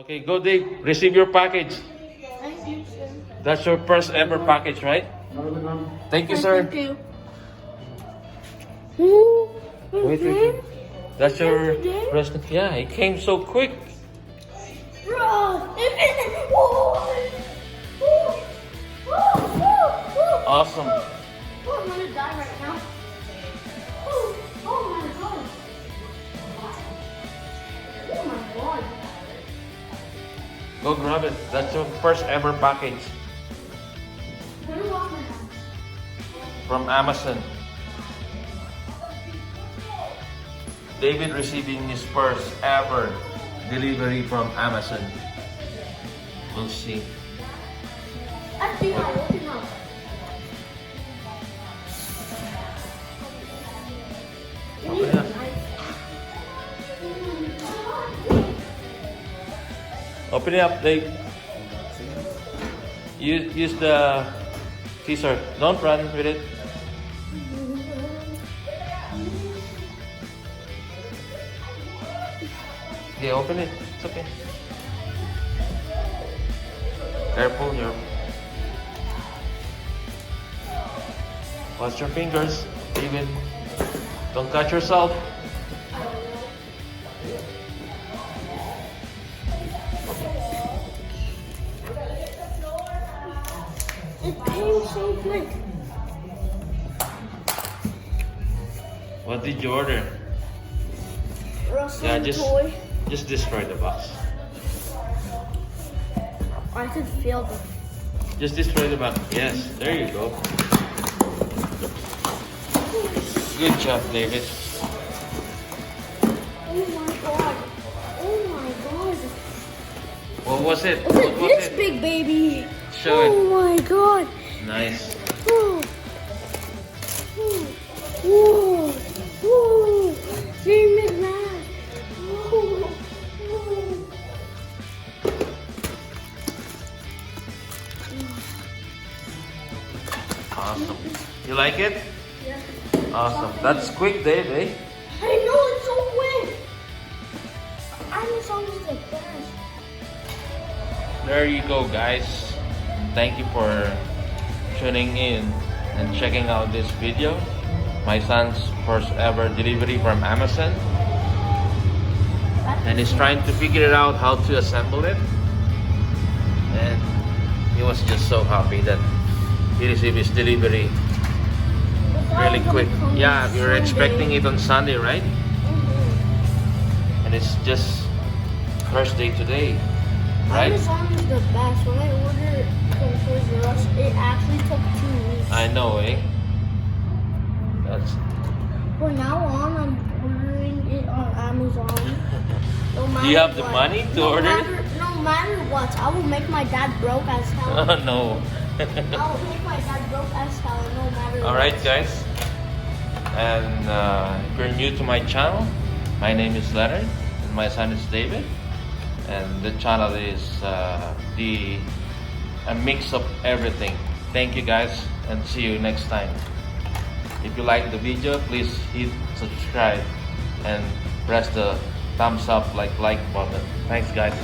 Okay, go Dave. Receive your package. Thank you, sir. That's your first ever package, right? Thank you, sir. Thank you. Wait. That's your present. Yeah, it came so quick. Bro, Awesome. I'm gonna die right now. Oh my god. Oh my god. Go grab it. That's your first ever package Let me wash my hands. from Amazon. David receiving his first ever delivery from Amazon. We'll see. I think I'll open up. Open it up. Open it up, Dave. Use the scissor. Don't run with it. Yeah, open it. It's okay. Careful, watch your fingers, David. Don't cut yourself. It came so quick. What did you order? Russell just toy. just destroy the box. I could feel them. Just destroy the box. Yes, there you go. Good job, David. Oh my god. Oh my god. What was it? Look What at was this it? big baby. Show it. Oh my god. Nice. Whoa. Whoa. Whoa. Jane McMahon. Whoa. Whoa. Awesome. You like it? Yeah. Awesome. That's quick, Dave, eh? I know it's so quick. Amazon is the best. There you go, guys. Thank you for tuning in and checking out this video. My son's first ever delivery from Amazon. And he's trying to figure it out how to assemble it. And he was just so happy that he received his delivery really quick. Yeah, you're expecting it on Sunday, right? And it's just Thursday today, right? Amazon is the best. When I ordered from Toys R Us, it actually took 2 weeks. I know, eh? That's From now on, I'm ordering it on Amazon. No matter Do you have the what. money to no order matter, No matter what, I will make my dad broke as hell. Oh no. I will make my dad broke as hell, no matter what. Alright guys, and if you're new to my channel, my name is Leonard and my son is David, and the channel is a mix of everything. Thank you guys, and see you next time. If you like the video, please hit subscribe and press the thumbs up like button. Thanks guys.